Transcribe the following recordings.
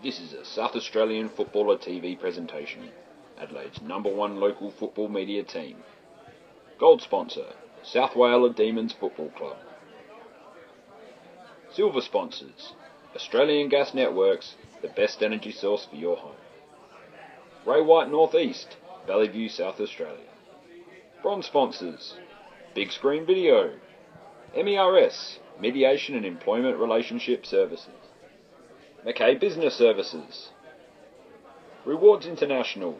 This is a South Australian Footballer TV presentation. Adelaide's #1 local football media team. Gold sponsor, South Wales Demons Football Club. Silver sponsors, Australian Gas Networks, the best energy source for your home. Ray White Northeast, Valley View, South Australia. Bronze sponsors, Big Screen Video, MERS, Mediation and Employment Relationship Services. Mackay Business Services. Rewards International.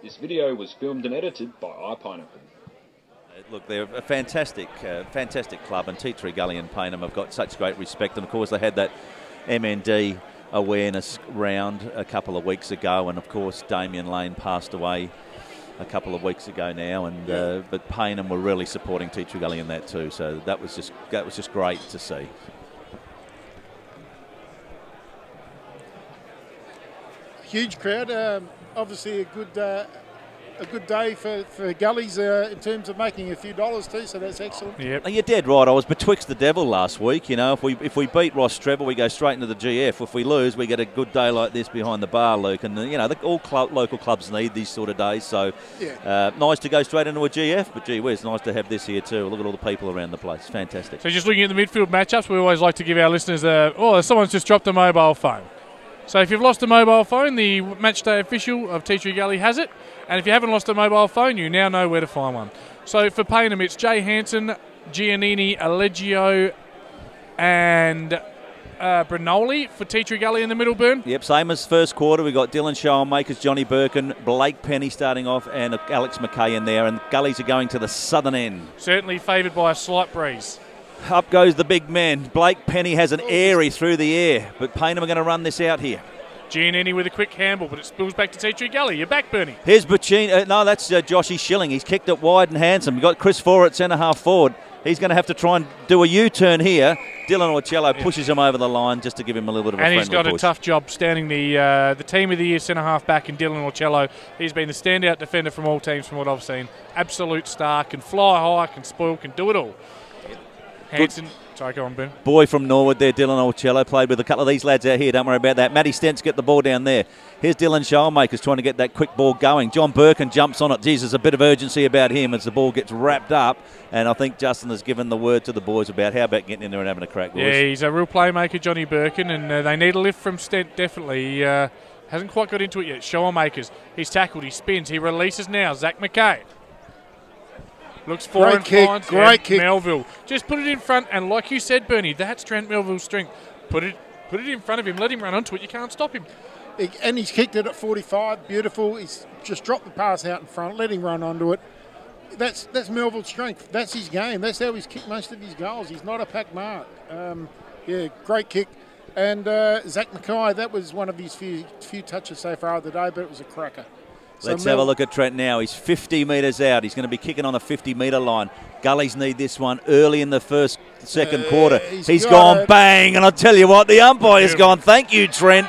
This video was filmed and edited by Payneham. Look, they're a fantastic club, and Tea Tree Gully and Payneham have got such great respect. And of course, they had that MND awareness round a couple of weeks ago, and of course, Damien Lane passed away a couple of weeks ago now. And but Payneham were really supporting Tea Tree Gully in that too. So that was just great to see. Huge crowd, obviously a good day for Gullies in terms of making a few dollars too, so that's excellent. Yep. You're dead right. I was betwixt the devil last week. You know, if we beat Ross Trevor, we go straight into the GF. If we lose, we get a good day like this behind the bar, Luke. And you know, all local clubs need these sort of days. So nice to go straight into a GF, but gee whiz, nice to have this here too. Look at all the people around the place. Fantastic. So just looking at the midfield matchups, we always like to give our listeners someone's just dropped a mobile phone. So if you've lost a mobile phone, the Matchday official of Tea Tree Gully has it. And if you haven't lost a mobile phone, you now know where to find one. So for Payneham, it's Jay Hansen, Giannini, Allegio and Brinoli for Tea Tree Gully in the middle, Burn. Yep, same as first quarter. We've got Dylan Schoenmakers, Johnny Birkin, Blake Penny starting off, and Alex McKay in there. And Gullies are going to the southern end. Certainly favoured by a slight breeze. Up goes the big man. Blake Penny has an airy through the air, but Payneham are going to run this out here. Giannini with a quick handball, but it spills back to Tea Tree Gully. You're back, Bernie. Here's Buccini. No, that's Joshy Schilling. He's kicked it wide and handsome. We've got Chris Fore at centre-half forward. He's going to have to try and do a U-turn here. Dylan Orcello pushes him over the line just to give him a little bit of a friendly push. And he's got a tough job standing the Team of the Year centre-half back in Dylan Orcello. He's been the standout defender from all teams from what I've seen. Absolute star, can fly high, can spoil, can do it all. Hansen. Sorry, go on, Ben. Boy from Norwood there, Dylan Orcello, played with a couple of these lads out here. Don't worry about that. Matty Stentz get the ball down there. Here's Dylan Schoenmakers trying to get that quick ball going. John Birkin jumps on it. Geez, there's a bit of urgency about him as the ball gets wrapped up. And I think Justin has given the word to the boys about how about getting in there and having a crack, boys. Yeah, he's a real playmaker, Johnny Birkin, and they need a lift from Stent, definitely. He hasn't quite got into it yet. Schoenmakers, he's tackled, he spins, he releases now. Zach McKay. Looks forward and finds great kick. Melville. Just put it in front, and like you said, Bernie, that's Trent Melville's strength. Put it in front of him, let him run onto it. You can't stop him. And he's kicked it at 45. Beautiful. He's just dropped the pass out in front, let him run onto it. That's Melville's strength. That's his game. That's how he's kicked most of his goals. He's not a pack mark. Great kick. And Zach McKay, that was one of his few touches so far of the day, but it was a cracker. Let's have a look at Trent now. He's 50 metres out. He's going to be kicking on a 50-metre line. Gullies need this one early in the second quarter. He's gone bang, and I'll tell you what, the umpire's gone, thank you, Trent.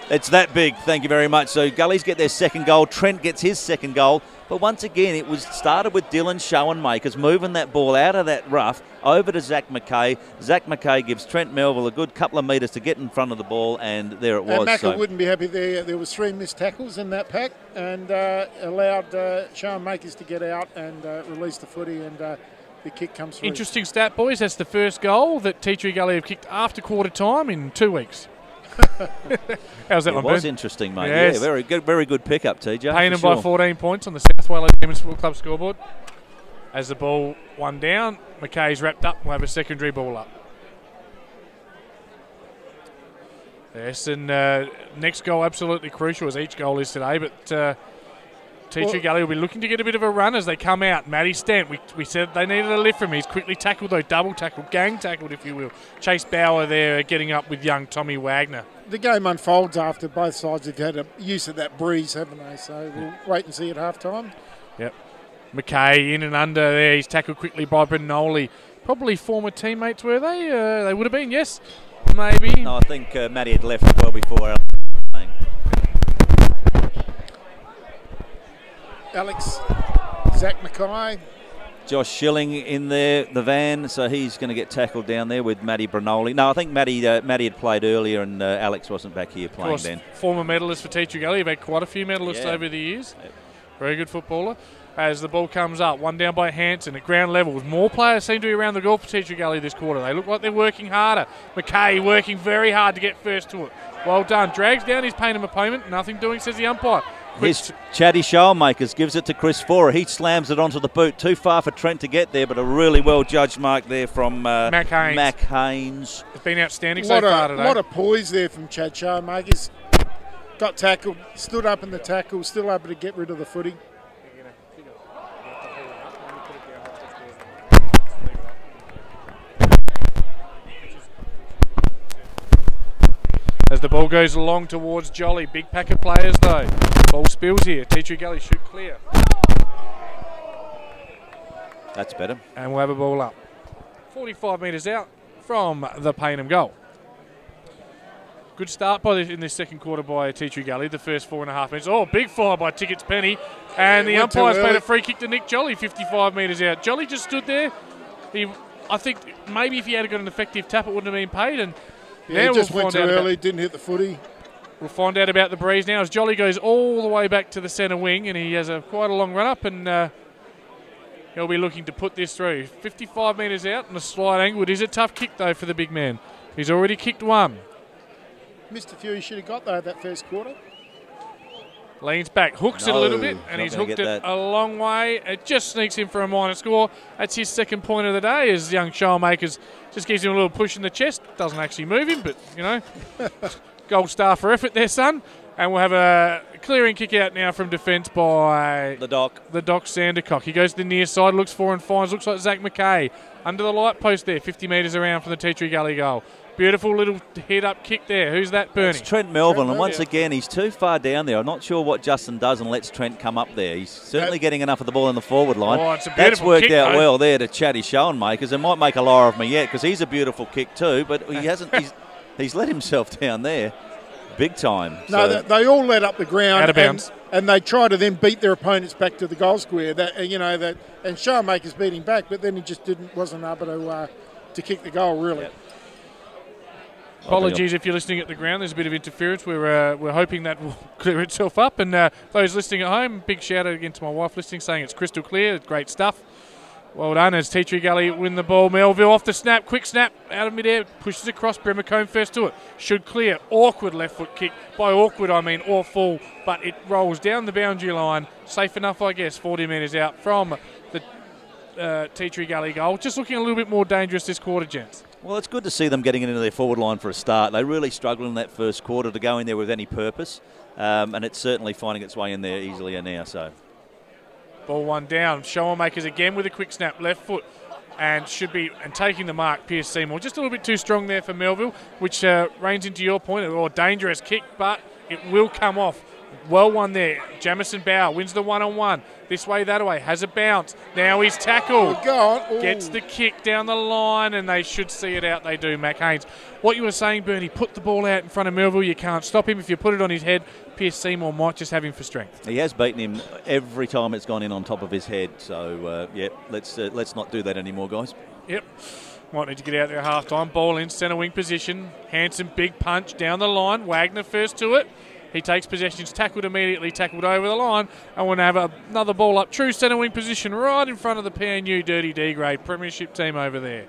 It's that big. Thank you very much. So Gullies get their second goal. Trent gets his second goal. But once again, it was started with Dylan Schoenmakers moving that ball out of that rough over to Zach McKay. Zach McKay gives Trent Melville a good couple of metres to get in front of the ball, and there it was. And Macca wouldn't be happy there. There was 3 missed tackles in that pack, and allowed Schoenmakers to get out and release the footy, and the kick comes through. Interesting stat, boys. That's the first goal that Tea Tree Gully have kicked after quarter time in 2 weeks. How's that one, Ben? It was interesting, mate. Yes. Yeah, very good pickup, TJ. Payneham by 14 points on the South Wales Demons Football Club scoreboard. As the ball one down, McKay's wrapped up. We'll have a secondary ball up. Yes, and next goal absolutely crucial, as each goal is today. But Tea Tree Gully will be looking to get a bit of a run as they come out. Matty Stent, we said they needed a lift from him. He's quickly tackled, though, double tackled, gang tackled, if you will. Chase Bauer there getting up with young Tommy Wagner. The game unfolds after both sides have had a use of that breeze, haven't they? So we'll wait and see at half-time. Yep. McKay in and under there. He's tackled quickly by Brinoli. Probably former teammates, were they? They would have been, yes. Maybe. No, I think Matty had left well before. Alex, Zach McKay, Josh Schilling in there, the van, so he's going to get tackled down there with Matty Brinoli. No, I think Matty had played earlier and Alex wasn't back here playing then. Former medalist for Teacher Gully. You've had quite a few medalists over the years. Yep. Very good footballer. As the ball comes up, one down by Hanson at ground level. More players seem to be around the goal for Teacher Gully this quarter. They look like they're working harder. McKay working very hard to get first to it. Well done. Drags down his Payneham opponent. Nothing doing, says the umpire. His Chatty Shoalmakers gives it to Chris Fora. He slams it onto the boot. Too far for Trent to get there, but a really well judged mark there from Mac Haynes. It's been outstanding so far today. A lot of poise there from Chad Shoalmakers. Got tackled, stood up in the tackle, still able to get rid of the footy. As the ball goes along towards Jolly. Big pack of players though. Ball spills here. Teacher Gully shoot clear. That's better. And we'll have a ball up. 45 metres out from the Payneham goal. Good start in this second quarter by Teacher Gully. The first 4.5 minutes. Oh, big fly by Tickets Penny. And the umpire's made a free kick to Nick Jolly, 55 metres out. Jolly just stood there. I think maybe if he had got an effective tap, it wouldn't have been paid. And yeah, he just went too early, didn't hit the footy. We'll find out about the breeze now as Jolly goes all the way back to the centre wing and he has quite a long run up and he'll be looking to put this through. 55 metres out and a slight angle. It is a tough kick though for the big man. He's already kicked one. Missed a few he should have got though that first quarter. Leans back, hooks it a little bit, and he's hooked it a long way. It just sneaks in for a minor score. That's his second point of the day as young Shoalmakers just gives him a little push in the chest. Doesn't actually move him, but, you know, gold star for effort there, son. And we'll have a clearing kick out now from defence by the Doc Sandercock. He goes to the near side, looks for and finds, looks like Zach McKay. Under the light post there, 50 metres around from the Teacher Gully goal. Beautiful little head-up kick there. Who's that, Bernie? It's Trent Melville, and once again, he's too far down there. I'm not sure what Justin does and lets Trent come up there. He's certainly getting enough of the ball in the forward line. Oh, it's a That's worked kick, out well there to Chatty Shoalmakers. It might make a liar of me yet because he's a beautiful kick too, but he hasn't. He's let himself down there big time. No, so. they all let up the ground. Out of bounds. And they try to then beat their opponents back to the goal square. And Shoalmakers beat him back, but then he just wasn't able to kick the goal really. Yep. Apologies if you're listening at the ground. There's a bit of interference. We're hoping that will clear itself up. And those listening at home, big shout out again to my wife listening, saying it's crystal clear. Great stuff. Well done as Teacher Gully win the ball. Melville off the snap. Quick snap out of midair. Pushes across. Bremacombe first to it. Should clear. Awkward left foot kick. By awkward, I mean awful. But it rolls down the boundary line. Safe enough, I guess. 40 metres out from the Teacher Gully goal. Just looking a little bit more dangerous this quarter, gents. Well, it's good to see them getting into their forward line for a start. They really struggled in that first quarter to go in there with any purpose, and it's certainly finding its way in there easily now. So, ball one down. Shoalmakers again with a quick snap, left foot, and taking the mark. Pierce Seymour just a little bit too strong there for Melville, which reigns into your point. A dangerous kick, but it will come off. Well won there. Jamison Bauer wins the one-on-one. This way, that way. Has a bounce. Now he's tackled. Oh, go on. Gets the kick down the line, and they should see it out. They do, Mac Haynes. What you were saying, Bernie, put the ball out in front of Melville. You can't stop him. If you put it on his head, Pierce Seymour might just have him for strength. He has beaten him every time it's gone in on top of his head. So, let's not do that anymore, guys. Yep. Might need to get out there at half-time. Ball in, centre wing position. Hanson, big punch down the line. Wagner first to it. He takes possession, he's tackled immediately, tackled over the line, and we're going to have another ball up. True centre wing position right in front of the PNU Dirty D-grade premiership team over there.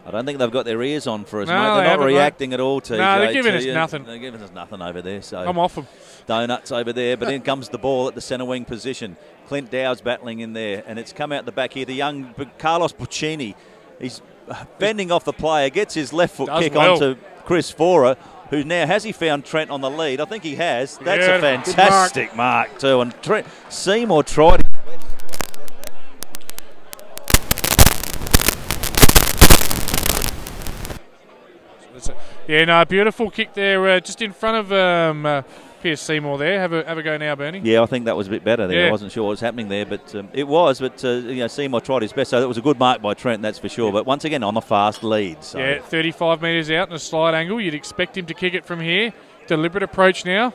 I don't think they've got their ears on for us, no, mate. They're not reacting at all, TJ. No, they're giving us nothing. They're giving us nothing over there. So I'm off them. Donuts over there, but in comes the ball at the centre wing position. Clint Dow's battling in there, and it's come out the back here. The young Carlos Puccini, he's bending off the player, gets his left foot kick onto Chris Fora, who now, has he found Trent on the lead? I think he has. That's a fantastic mark too. And Seymour tried. Yeah, no, beautiful kick there, just in front of Pierce Seymour there. Have a go now, Bernie. Yeah, I think that was a bit better there. Yeah. I wasn't sure what was happening there, but it was. But Seymour tried his best, so that was a good mark by Trent, that's for sure. Yeah. But once again, on the fast lead. So. Yeah, 35 metres out in a slide angle. You'd expect him to kick it from here. Deliberate approach now.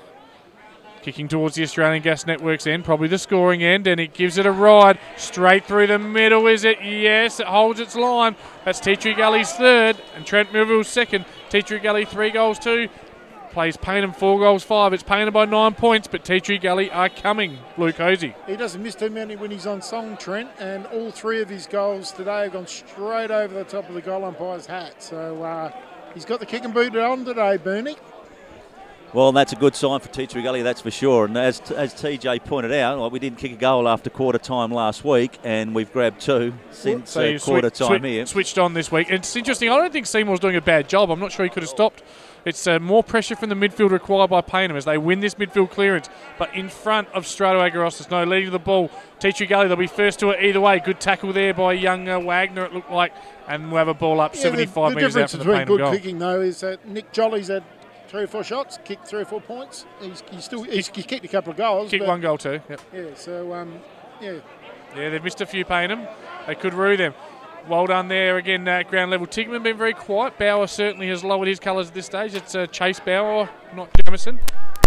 Kicking towards the Australian Gas Network's end, probably the scoring end, and it gives it a ride. Straight through the middle, is it? Yes, it holds its line. That's Tea Tree Gully's third, and Trent Melville's second. Tea Tree Gully 3 goals 2. Plays Payneham 4 goals 5. It's Payneham by 9 points, but Tea Tree Gully are coming. Luke Hosey. He doesn't miss too many when he's on song, Trent, and all 3 of his goals today have gone straight over the top of the goal umpire's hat. So he's got the kick and boot on today, Bernie. Well, that's a good sign for Tea Tree Gully, that's for sure. And as TJ pointed out, we didn't kick a goal after quarter time last week, and we've grabbed 2 since quarter time here. Switched on this week. It's interesting. I don't think Seymour's doing a bad job. I'm not sure he could have stopped. It's more pressure from the midfield required by Payneham as they win this midfield clearance. But in front of Strato Agarostas, no, leading the ball. Tea Tree Gully, they'll be first to it either way. Good tackle there by young Wagner, it looked like. And we'll have a ball up 75 metres out from the Payneham goal. The difference between good kicking, though, is that Nick Jolly's had 3 or 4 shots, kicked 3 or 4 points. He's kicked a couple of goals. Kicked 1 goal too. Yep. Yeah, so, yeah, they've missed a few, Payneham. They could rue them. Well done there again at ground level. Tigman been very quiet. Bauer certainly has lowered his colours at this stage. It's Chase Bauer, not Jamison.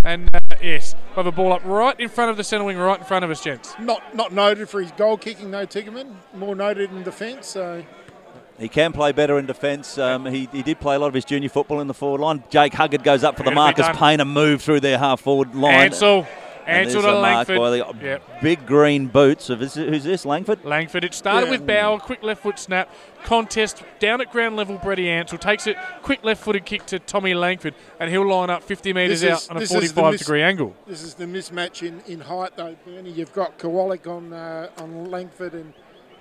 And yes, we'll have a ball up right in front of the centre wing, right in front of us, gents. Not noted for his goal kicking, though, Tigman. More noted in defence. So. He can play better in defence. He did play a lot of his junior football in the forward line. Jake Huggard goes up for the mark as Payneham move through their half-forward line. Ansell to Langford. Big green boots. Who's this, Langford? Langford. It started with Bauer, quick left foot snap. Contest down at ground level, Brady Ansell takes it, quick left footed kick to Tommy Langford, and he'll line up 50 metres out on a 45-degree angle. This is the mismatch in height, though, Bernie. You've got Kowalik on Langford and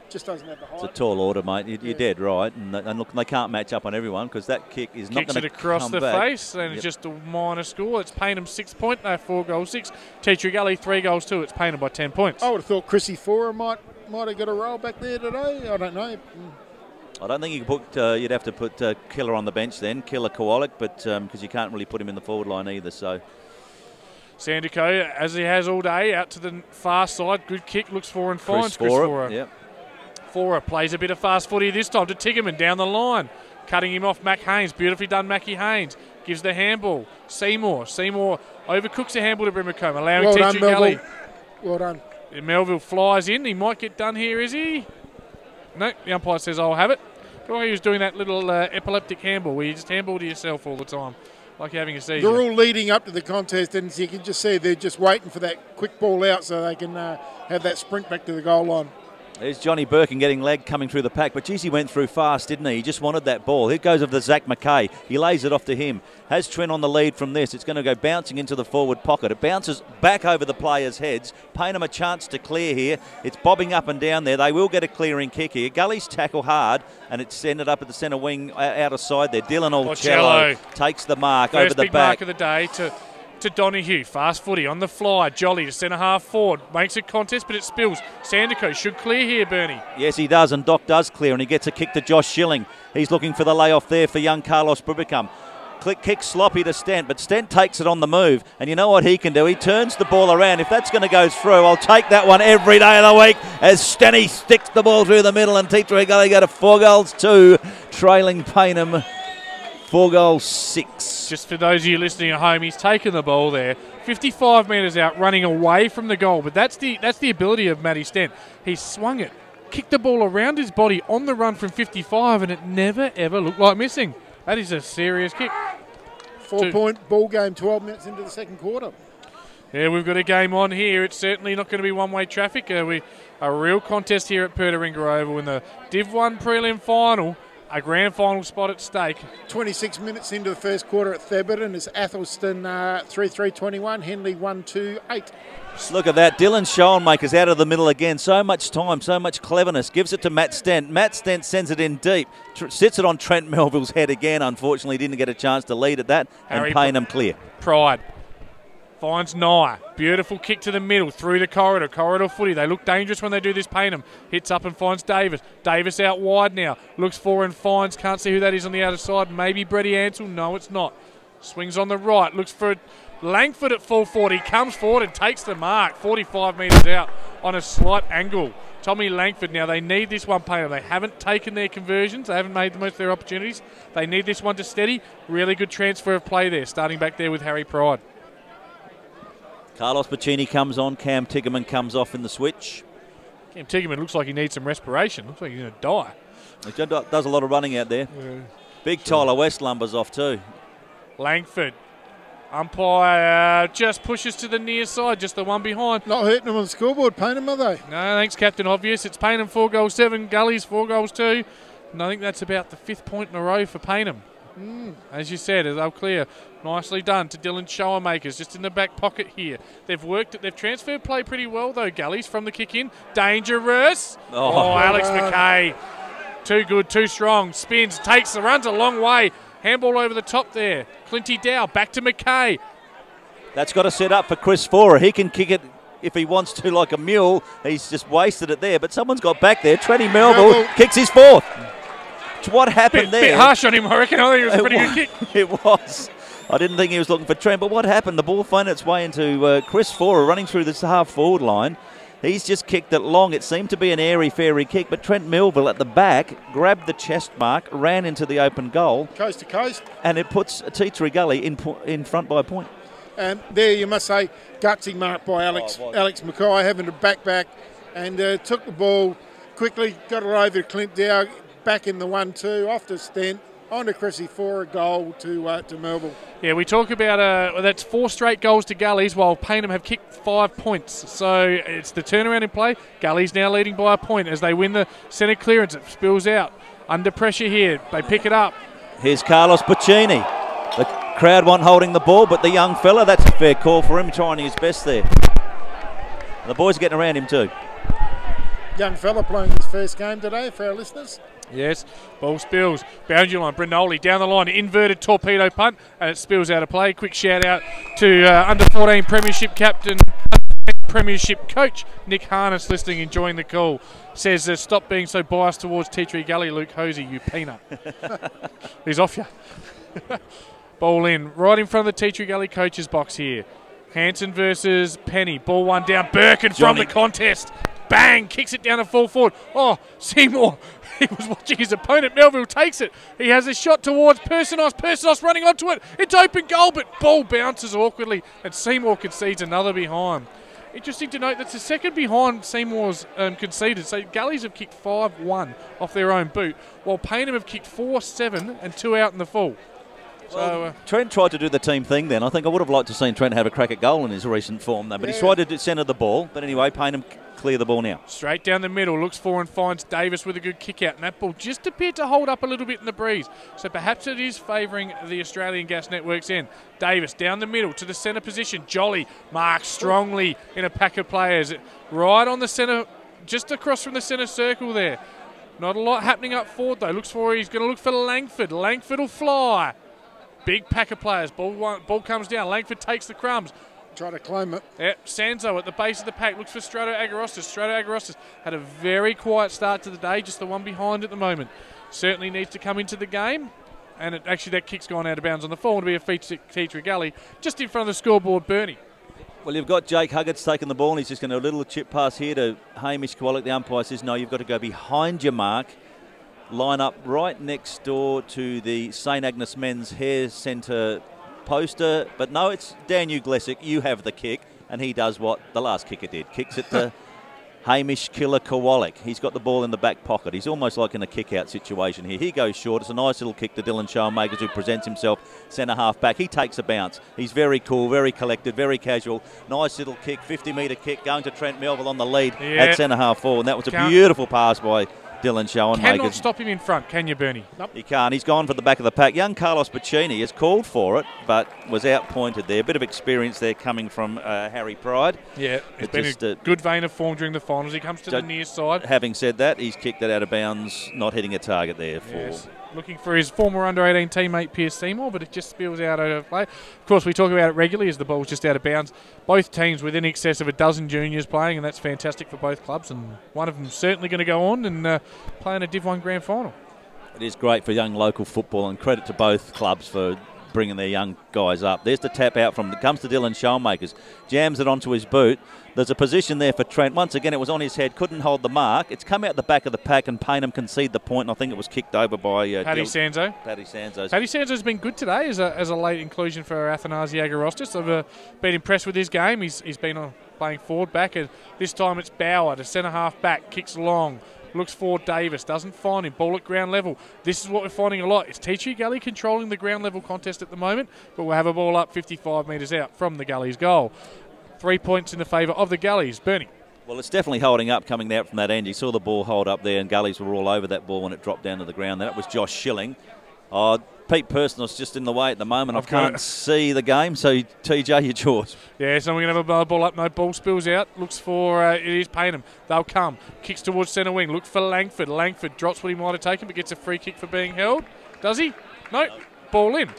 just doesn't have the height. It's a tall order, mate. You're dead right. And look, they can't match up on everyone because that kick is not going to come back. Kicks it across the face, and it's just a minor score. It's Payneham 6 point, no 4 goals 6. Tea Tree Gully 3 goals 2. It's Payneham by 10 points. I would have thought Chrissy Fora might have got a roll back there today. I don't know. I don't think you could put. You'd have to put Killer on the bench then, Killer Kowalik, but because you can't really put him in the forward line either. So. Sandico, as he has all day, out to the far side. Good kick, looks for and finds Chris Fora. Yep. Fora plays a bit of fast footy this time to Tiggerman down the line. Cutting him off, Mac Haynes. Beautifully done, Mackie Haynes. Gives the handball. Seymour overcooks the handball to Brimacombe, allowing Tea Tree Gully. Well done. Melville flies in. He might get done here, is he? No, the umpire says I'll have it. Well, he was doing that little epileptic handball where you just handball to yourself all the time, like you're having a seizure. They're all leading up to the contest, and you can just see they're just waiting for that quick ball out so they can have that sprint back to the goal line. There's Johnny Birkin getting leg coming through the pack, but geez, he went through fast, didn't he? He just wanted that ball. Here goes of the Zach McKay. He lays it off to him. Has Trent on the lead from this. It's going to go bouncing into the forward pocket. It bounces back over the players' heads. Payneham a chance to clear here. It's bobbing up and down there. They will get a clearing kick here. Gully's tackle hard, and it's ended up at the centre wing out of side there. Dylan Olcello takes the mark over the First big back. mark of the day to Donahue. Fast footy on the fly. Jolly to centre half forward. Makes a contest, but it spills. Sandico should clear here, Bernie. Yes, he does, and Doc does clear, and he gets a kick to Josh Schilling. He's looking for the layoff there for young Carlos Brubicum. Kick sloppy to Stent, but Stent takes it on the move, and you know what he can do? He turns the ball around. If that's going to go through, I'll take that one every day of the week as Stenny sticks the ball through the middle, and Tea Tree Gully go to 4 goals 2, trailing Payneham 4 goals 6. Just for those of you listening at home, he's taken the ball there, 55 metres out, running away from the goal. But that's the ability of Matty Stent. He swung it, kicked the ball around his body on the run from 55, and it never ever looked like missing. That is a serious kick. 4-point ball game, 12 minutes into the second quarter. Yeah, we've got a game on here. It's certainly not going to be one-way traffic. A real contest here at Pertaringa Oval in the Div 1 prelim final. A grand final spot at stake. 26 minutes into the first quarter at Theberton. It's Athelston 3-3-21, Henley 1-2-8. Just look at that. Dylan Schoenmaker's out of the middle again. So much time, so much cleverness. Gives it to Matt Stent. Matt Stent sends it in deep. Sits it on Trent Melville's head again. Unfortunately, didn't get a chance to lead at that. And Payneham clear. Pride. Finds Nye. Beautiful kick to the middle, through the corridor. Corridor footy. They look dangerous when they do this, Payneham. Hits up and finds Davis. Davis out wide now. Looks for and finds. Can't see who that is on the outer side. Maybe Brady Ansell. No, it's not. Swings on the right. Looks for Langford at full 40. Comes forward and takes the mark. 45 metres out on a slight angle. Tommy Langford. Now, they need this one, Payneham. They haven't taken their conversions. They haven't made the most of their opportunities. They need this one to steady. Really good transfer of play there. Starting back there with Harry Pride. Carlos Bacchini comes on. Cam Tiggerman comes off in the switch. Cam Tiggerman looks like he needs some respiration. Looks like he's going to die. He does a lot of running out there. Yeah. Big Tyler West lumbers off too. Langford. Umpire just pushes to the near side, just the one behind. Not hurting them on the scoreboard, Payneham, are they? No, thanks, Captain Obvious. It's Payneham 4 goals 7, Gully's 4 goals 2. And I think that's about the 5th point in a row for Payneham. As you said, they'll clear. Nicely done to Dylan Showermakers, just in the back pocket here. They've worked it. They've transferred play pretty well, though, Gully's from the kick in. Dangerous. Oh, Alex McKay. Too good, too strong. Spins, takes the runs a long way. Handball over the top there. Clinty Dow back to McKay. That's got to set up for Chris Forer. He can kick it if he wants to like a mule. He's just wasted it there, but someone's got back there. Trenny Melville kicks his 4th. What happened there? Bit harsh on him, I reckon. I think it was a pretty good kick. It was. I didn't think he was looking for Trent, but what happened? The ball found its way into Chris Forer running through this half-forward line. He's just kicked it long. It seemed to be an airy-fairy kick, but Trent Melville at the back grabbed the chest mark, ran into the open goal. Coast to coast. And it puts Teachery Gully in front by a point. And there you must say, gutsy mark by Alex Mackay, having to back and took the ball quickly, got it over to Clint Dow, back in the 1-2, off to Stent, on to Chrissy for a goal to Melville. Yeah, we talk about that's 4 straight goals to Gully's, while Payneham have kicked 5 points. So it's the turnaround in play. Gully's now leading by a point as they win the centre clearance. It spills out. Under pressure here. They pick it up. Here's Carlos Bacchini. The crowd weren't holding the ball, but the young fella, that's a fair call for him, trying his best there. The boys are getting around him too. Young fella playing his first game today for our listeners. Yes, ball spills. Boundary line, Brindoli down the line, inverted torpedo punt, and it spills out of play. Quick shout out to under-14 Premiership captain, Premiership coach Nick Harness, listening, enjoying the call. Says, stop being so biased towards Teachery Gully, Luke Hosey, you peanut. He's off you. Ball in, right in front of the Teachery Gully coach's box here. Hanson versus Penny. Ball one down. Birkin from the contest. Bang! Kicks it down to full forward. Oh, Seymour. He was watching his opponent. Melville takes it. He has a shot towards Persinos. Persinos running onto it. It's open goal, but ball bounces awkwardly, and Seymour concedes another behind. Interesting to note that's the second behind Seymour's conceded. So Gullies have kicked 5-1 off their own boot, while Payneham have kicked 4-7 and 2 out in the full. So Trent tried to do the team thing then. I think I would have liked to have seen Trent have a crack at goal in his recent form, though. But he's tried to centre the ball. But anyway, Payneham clear the ball now. Straight down the middle, looks for and finds Davis with a good kick out. And that ball just appeared to hold up a little bit in the breeze. So perhaps it is favouring the Australian Gas Network's end. Davis down the middle to the centre position. Jolly marks strongly in a pack of players. Right on the centre, just across from the centre circle there. Not a lot happening up forward though. He's going to look for Langford. Langford will fly. Big pack of players. Ball comes down. Langford takes the crumbs. Try to claim it. Yep, Sanzo at the base of the pack looks for Strato Agarostas. Strato Agarostas had a very quiet start to the day, just the one behind at the moment. Certainly needs to come into the game. And actually that kick's gone out of bounds on the fall. It'll be a Teachery Gully just in front of the scoreboard, Bernie. Well, you've got Jake Huggards taking the ball, and he's just going to do a little chip pass here to Hamish Kowalik. The umpire says, no, you've got to go behind your mark. Line up right next door to the St Agnes Men's Hair Centre poster. But no, it's Daniel Glesick. You have the kick. And he does what the last kicker did. Kicks it to Hamish Killer Kowalik. He's got the ball in the back pocket. He's almost like in a kick-out situation here. He goes short. It's a nice little kick to Dylan Showermakers, who presents himself centre-half back. He takes a bounce. He's very cool, very collected, very casual. Nice little kick, 50-metre kick, going to Trent Melville on the lead at centre-half forward. And that was a beautiful pass by Dylan Showermakers. Cannot stop him in front, can you, Bernie? Nope. He can't. He's gone for the back of the pack. Young Carlos Bacchini has called for it, but was outpointed there. A bit of experience there coming from Harry Pride. Yeah, it's been a good vein of form during the finals. He comes to the near side. Having said that, he's kicked it out of bounds, not hitting a target there. Looking for his former under-18 teammate Pierce Seymour, but it just spills out of play. Of course, we talk about it regularly as the ball's just out of bounds. Both teams within excess of a dozen juniors playing, and that's fantastic for both clubs. And one of them certainly going to go on and play in a Div 1 Grand Final. It is great for young local football, and credit to both clubs for bringing their young guys up. There's the tap out from, comes to Dylan Schoenmakers, jams it onto his boot. There's a position there for Trent. Once again, it was on his head, couldn't hold the mark. It's come out the back of the pack, and Payneham concede the point, and I think it was kicked over by Paddy Sanzo. Paddy Sanzo. Paddy Sanzo's been good today as a late inclusion for Athanasi Agorostis. I've been impressed with his game. He's been playing forward back, and this time it's Bauer to centre half back, kicks long. Looks for Davis, doesn't find him, ball at ground level. This is what we're finding a lot. It's Tea Tree Gully controlling the ground level contest at the moment, but we'll have a ball up 55 metres out from the Gully's goal. 3 points in the favour of the Gullies. Bernie. Well, it's definitely holding up coming out from that end. You saw the ball hold up there, and Gullies were all over that ball when it dropped down to the ground. That was Josh Schilling. Pete Personal's just in the way at the moment. I can't see the game, so TJ, it's yours. Yeah, so we're going to have a ball up. No ball spills out. Looks for, it is Payneham. They'll come. Kicks towards centre wing. Look for Langford. Langford drops what he might have taken, but gets a free kick for being held. Does he? No. Ball in.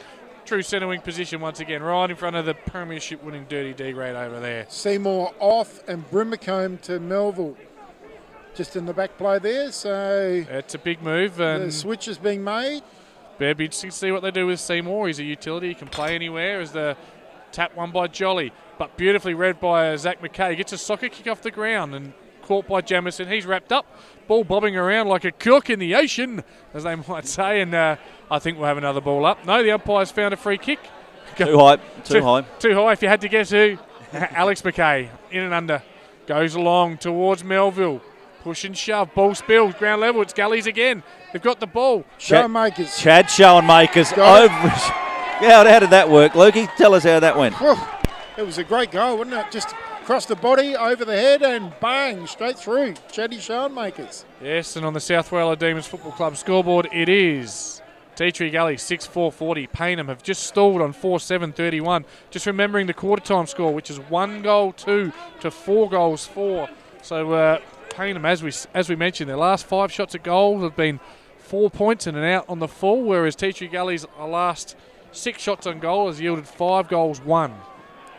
True centre wing position once again, right in front of the premiership winning Dirty D grade over there. Seymour off and Brimacombe to Melville. Just in the back play there, so... It's a big move. The switch is being made. It'll be interesting to see what they do with Seymour. He's a utility. He can play anywhere. As the tap won by Jolly, but beautifully read by Zach McKay. Gets a soccer kick off the ground and caught by Jamison. He's wrapped up. Ball bobbing around like a cork in the ocean, as they might say. And I think we'll have another ball up. No, the umpire's found a free kick. Too high. Too high. Too high if you had to guess who. Alex McKay in and under. Goes along towards Melville. Push and shove. Ball spills. Ground level. It's Gullies again. They've got the ball. Schoenmakers. Chad Schoenmakers over. Yeah, how did that work, Lukey? Tell us how that went. It was a great goal, wasn't it? Just across the body, over the head, and bang, straight through. Chaddy Schoenmakers. Yes, and on the South Wales Demons Football Club scoreboard, it is Tea Tree Gully 6-4-40. Payneham have just stalled on 4-7-31. Just remembering the quarter time score, which is 1 goal 2 to 4 goals 4. So Payneham, as we mentioned, their last 5 shots at goal have been 4 points and an out on the full, whereas Tea Tree Gully's last 6 shots on goal has yielded 5 goals 1.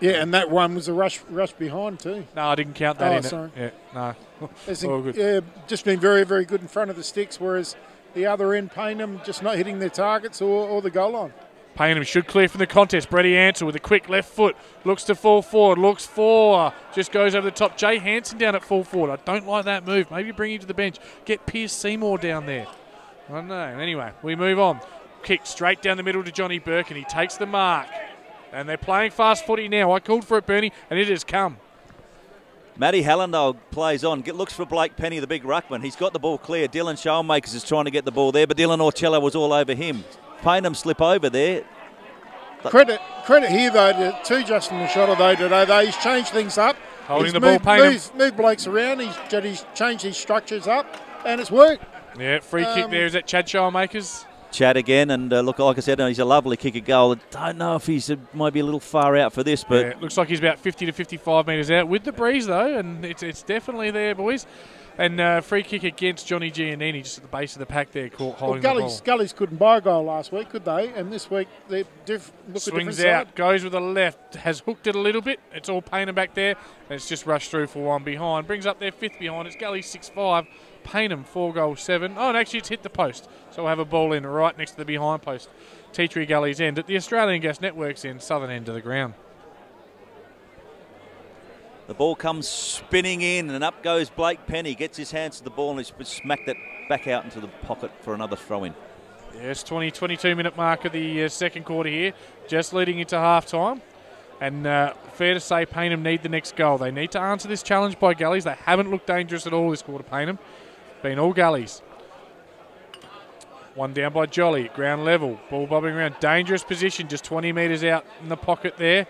Yeah, and that one was a rush behind too. No, I didn't count that in sorry. it. Yeah, no. All good. Yeah, just been very, very good in front of the sticks, whereas the other end, Payneham, just not hitting their targets or the goal line. Payneham should clear from the contest. Brady Ansell with a quick left foot. Looks to fall forward. Looks for. Just goes over the top. Jay Hansen down at full forward. I don't like that move. Maybe bring him to the bench. Get Pierce Seymour down there. I don't know. Anyway, we move on. Kick straight down the middle to Johnny Burke, and he takes the mark. And they're playing fast footy now. I called for it, Bernie, and it has come. Matty Hallandale plays on, looks for Blake Penny, the big ruckman. He's got the ball clear. Dylan Schoenmakers is trying to get the ball there, but Dylan Orcello was all over him. Payneham slip over there. Credit here, though, to Justin Machado, though, today. He's changed things up. Holding the ball, Payneham. Moved blokes around. He's changed his structures up, and it's worked. Yeah, free kick there. Is that Chad Schoenmakers? Chad again, and look, like I said, he's a lovely kicker goal. I don't know if he's might be a little far out for this, but... Yeah, it looks like he's about 50 to 55 metres out with the breeze, though, and it's definitely there, boys. And free kick against Johnny Giannini, just at the base of the pack there, holding the ball. Gullies couldn't buy a goal last week, could they? And this week, they swings out, side. Goes with the left, has hooked it a little bit. It's all Payneham back there, and it's just rushed through for one behind. Brings up their 5th behind. It's Gully 6-5. Payneham 4 goals 7. Oh, and actually it's hit the post. So we'll have a ball in right next to the behind post. Tea Tree Gully's end at the Australian Gas Network's end, southern end of the ground. The ball comes spinning in, and up goes Blake Penny. Gets his hands to the ball and he's smacked it back out into the pocket for another throw-in. Yes, 22-minute mark of the second quarter here, just leading into half-time. And fair to say Payneham need the next goal. They need to answer this challenge by Gullies. They haven't looked dangerous at all this quarter, Payneham. Been all Gullies. One down by Jolly, ground level. Ball bobbing around. Dangerous position, just 20 metres out in the pocket there.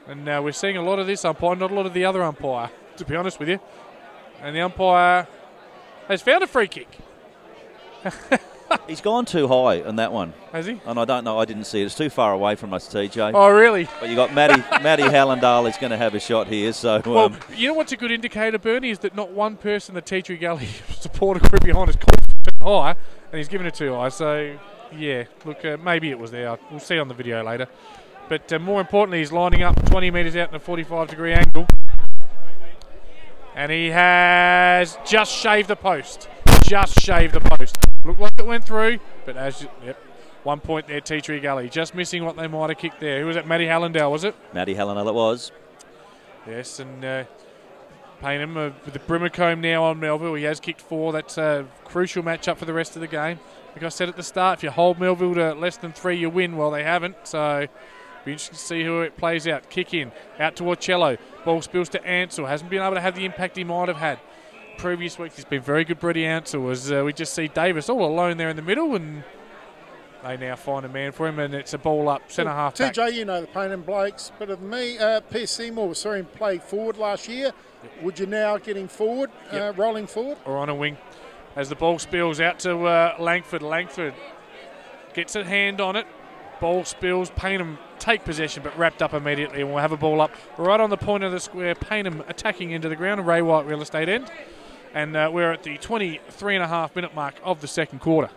And we're seeing a lot of this umpire, not a lot of the other umpire, to be honest with you. And the umpire has found a free kick. He's gone too high on that one. Has he? And I don't know, I didn't see it. It's too far away from us, TJ. Oh, really? But you got Matty Hallandale is going to have a shot here. So, well, you know what's a good indicator, Bernie, is that not one person the Tea Tree Gully supporter group behind has called too high, and he's given it too high. So, yeah, look, maybe it was there. We'll see on the video later. But more importantly, he's lining up 20 metres out in a 45-degree angle. And he has just shaved the post. Just shaved the post. Looked like it went through, but 1 point there, Tea Tree Gully. Just missing what they might have kicked there. Who was it? Matty Hallandale, was it? Matty Hallandale it was. Yes, and Payneham with the Brimacombe now on Melville. He has kicked 4. That's a crucial matchup for the rest of the game. Like I said at the start, if you hold Melville to less than 3, you win. Well, they haven't, so be interesting to see who it plays out. Kick in, out to Orcello. Ball spills to Ansell. Hasn't been able to have the impact he might have had previous weeks. He's been very good, Brady Ansell, as we just see Davis all alone there in the middle, and they now find a man for him, and it's a ball up, centre half back. TJ, you know the Payneham Blokes better than me. Pierce Seymour, we saw him play forward last year. Yep. Would you now get him forward, rolling forward? Or on a wing. As the ball spills out to Langford. Langford gets a hand on it. Ball spills. Payneham take possession, but wrapped up immediately, and we'll have a ball up right on the point of the square. Payneham attacking into the ground, Ray White real estate end. And we're at the 23.5-minute mark of the second quarter.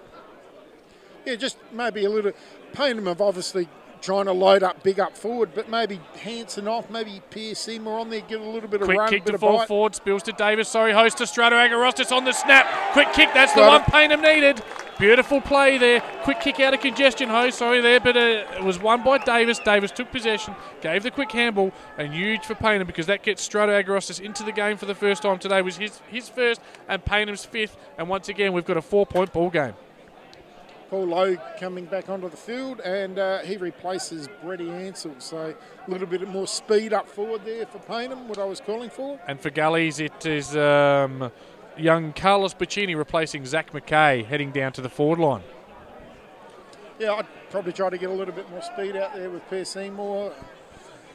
Yeah, just maybe a little. Payneham have obviously trying to load up big up forward, but maybe Hanson off, maybe Pierce Seymour on there, get a little bit of quick run, kick bit to of fall bite. forward, spills to Davis. Sorry, host to Strato Agarostis on the snap. Quick kick, that's the one Payneham needed. Beautiful play there. Quick kick out of congestion, host. Sorry there, but it was won by Davis. Davis took possession, gave the quick handball, and huge for Payneham because that gets Strato Agarostis into the game for the first time today. It was his first and Paynham's 5th, and once again we've got a 4-point ball game. Paul Lowe coming back onto the field, and he replaces Brady Ansell. So a little bit more speed up forward there for Payneham, what I was calling for. And for Gullies, it is young Carlos Bacchini replacing Zach McKay, heading down to the forward line. Yeah, I'd probably try to get a little bit more speed out there with Pierce Seymour.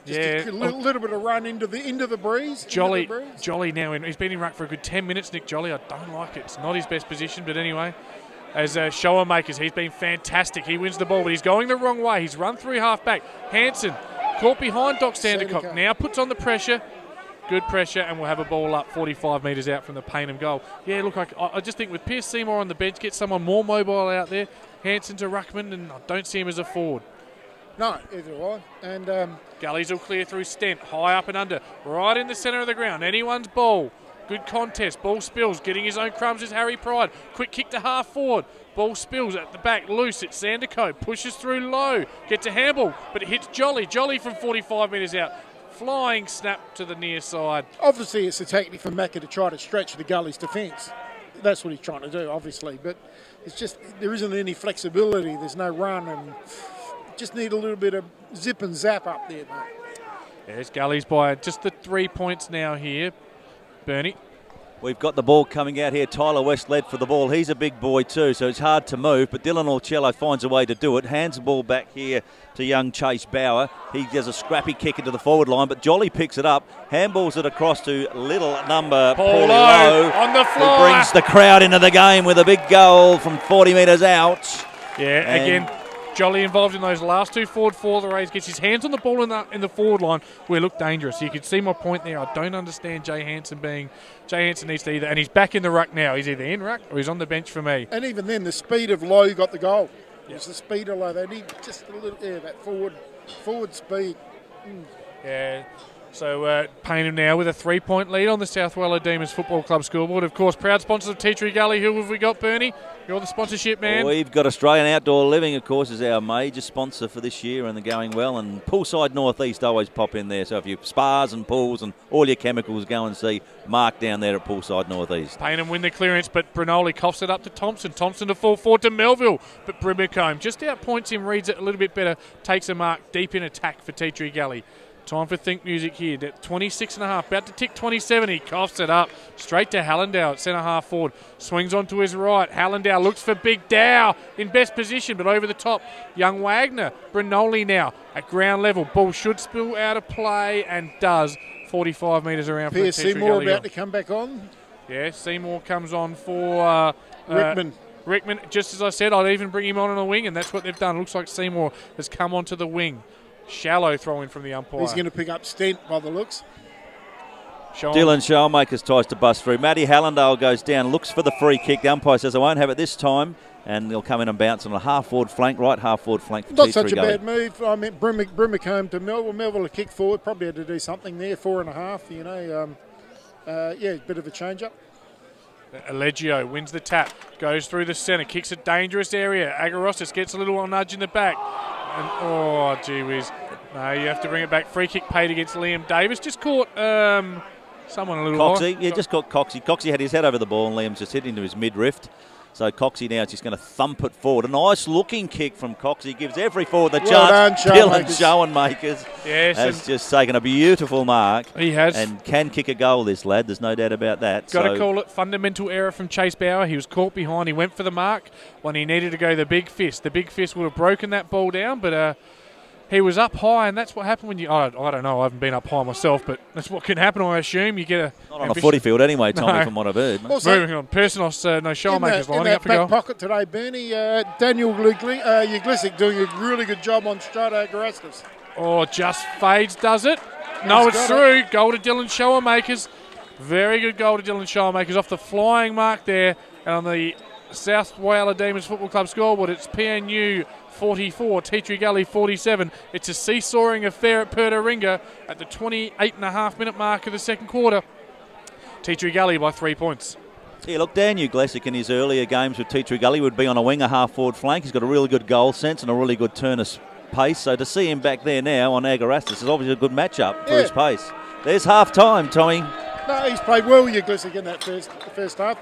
Just a little bit of run into the breeze. Jolly now, he's been in ruck for a good 10 minutes, Nick Jolly. I don't like it. It's not his best position, but anyway. As shower makers, he's been fantastic. He wins the ball, but he's going the wrong way. He's run through half-back. Hanson caught behind Doc Sandercock. Now puts on the pressure. Good pressure, and we'll have a ball up 45 metres out from the Payneham goal. Yeah, look, I just think with Pierce Seymour on the bench, get someone more mobile out there. Hanson's a ruckman, and I don't see him as a forward. No, either way. And Gullies will clear through Stent, high up and under, right in the centre of the ground. Anyone's ball. Good contest. Ball spills. Getting his own crumbs is Harry Pride. Quick kick to half forward. Ball spills at the back. Loose. It's Sandercote. Pushes through low. Gets a handball, but it hits Jolly. Jolly from 45 metres out. Flying snap to the near side. Obviously, it's a technique for Macca to try to stretch the Gully's defence. That's what he's trying to do, obviously. But it's just there isn't any flexibility. There's no run, and just need a little bit of zip and zap up there, mate. Yes, Gully's by just the 3 points now here. Bernie. We've got the ball coming out here. Tyler West led for the ball. He's a big boy too, so it's hard to move, but Dylan Orcello finds a way to do it. Hands the ball back here to young Chase Bauer. He does a scrappy kick into the forward line, but Jolly picks it up, handballs it across to little number Paul Lowe on the floor. Who brings the crowd into the game with a big goal from 40 metres out. Yeah, and again, Jolly involved in those last 2 forward for the Rays, gets his hands on the ball in the forward line where it looked dangerous. You can see my point there. I don't understand Jay Hanson needs to either, and he's back in the ruck now. He's either in ruck or he's on the bench for me. And even then, the speed of Lowe got the goal. It was the speed of Lowe. They need just a little, that forward speed. Yeah. So Payneham now with a 3-point lead on the South Weller Demons Football Club scoreboard. Of course, proud sponsors of Tea Tree Gully. Who have we got, Bernie? You're the sponsorship man. We've got Australian Outdoor Living, of course, is our major sponsor for this year, and they're going well. And Poolside Northeast always pop in there. So if you spas and pools and all your chemicals, go and see Mark down there at Poolside Northeast. Payneham win the clearance, but Brinoli coughs it up to Thompson. Thompson to fall forward to Melville, but Brimacombe just outpoints him, reads it a little bit better, takes a mark deep in attack for Tea Tree Gully. Time for Think Music here. 26.5, about to tick 27. He coughs it up straight to Hallandale at centre half forward. Swings onto his right. Hallandale looks for Big Dow in best position, but over the top, young Wagner. Brinoli now at ground level. Ball should spill out of play and does. 45 metres around for Pierce Tea Tree Seymour Gully. about to come back on. Yeah, Seymour comes on for Rickman. Just as I said, I'd even bring him on a wing, and that's what they've done. Looks like Seymour has come onto the wing. Shallow throw in from the umpire. He's going to pick up Stent by the looks. Dylan Showmakers tries to bust through. Matty Hallandale goes down, looks for the free kick. The umpire says, I won't have it this time. And they'll come in and bounce on a half-forward flank, right half-forward flank for Not such a bad move. I mean, Brimacombe to Melville. Melville a kick forward. Probably had to do something there, 4.5, Yeah, bit of a change-up. Allegio wins the tap, goes through the centre, kicks a dangerous area. Agarostis gets a little nudge in the back. And, oh, gee whiz. No, you have to bring it back. Free kick paid against Liam Davis. Just caught someone a little Coxie, yeah, just caught Coxie. Coxie had his head over the ball and Liam's just hit into his mid-rift. So Coxie now is just going to thump it forward. A nice looking kick from Coxie. Gives every forward the chance. Dylan Schoenmakers has just taken a beautiful mark. He has. And can kick a goal, this lad. There's no doubt about that. Got to call it fundamental error from Chase Bauer. He was caught behind. He went for the mark when he needed to go the big fist. The big fist would have broken that ball down, but he was up high, and that's what happened when you... I don't know. I haven't been up high myself, but that's what can happen, I assume. You get a... Not on a footy field anyway, Tommy, from what I've heard. Also, moving on. Personos, Schoenmakers lining up for goal. In that back pocket today, Bernie, Daniel Uglisic doing a really good job on Strato Garastas. Oh, just fades, does it? No, it's through. Goal to Dylan Schoenmakers. Very good goal to Dylan Schoenmakers off the flying mark there. And on the South Whyalla Demons Football Club scoreboard, it's PNU 44, Tea Tree Gully 47. It's a seesawing affair at Pertaringa at the 28.5-minute mark of the second quarter. Tea Tree Gully by 3 points. Yeah, look, Dan Uglesic in his earlier games with Tea Tree Gully would be on a wing, a half-forward flank. He's got a really good goal sense and a really good turn of pace. So to see him back there now on Agarastas is obviously a good matchup for his pace. There's half-time, Tommy. No, he's played well with Uglisic in that first half.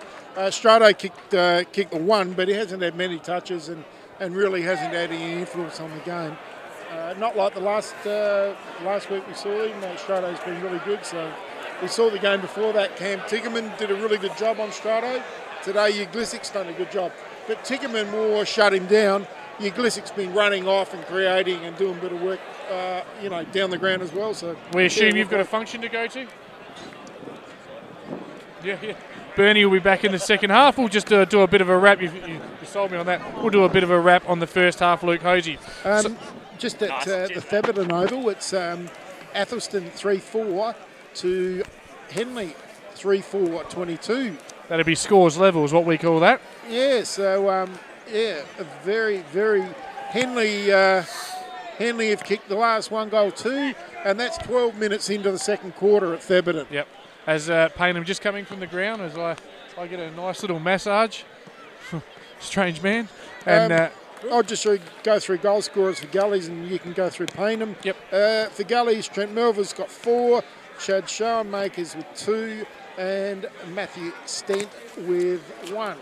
Strato kicked the one, but he hasn't had many touches and really hasn't had any influence on the game. Not like the last week we saw him. Strato's been really good. So we saw the game before that. Cam Tickerman did a really good job on Strato. Today Uglisic's done a good job. But Tickerman more shut him down. Uglisic's been running off and creating and doing a bit of work, down the ground as well. So we assume you've got a function to go to? Yeah. Bernie will be back in the second half. We'll just do a bit of a wrap. You sold me on that. We'll do a bit of a wrap on the first half, Luke Hosey. Just at the Theberton Oval, it's Athelston 3-4 to Henley 3-4-22. That'd be scores level is what we call that. Yeah, so, a very, very... Henley have kicked the last one goal too, and that's 12 minutes into the second quarter at Theberton. Yep. As Payneham just coming from the ground, as I get a nice little massage. Strange man. And I'll just go through goal scorers for Gullies, and you can go through Payneham. Yep. For Gullies, Trent Melville's got 4, Chad Schoenmakers with 2, and Matthew Stent with 1.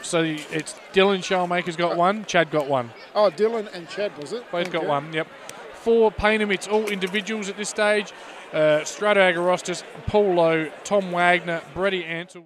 So it's Dylan Schoenmakers got 1, Chad got 1. Oh, Dylan and Chad, was it? Both got 1, yep. For Payneham, it's all individuals at this stage. Strato Agarostis, Paul Lowe, Tom Wagner, Brady Ansell.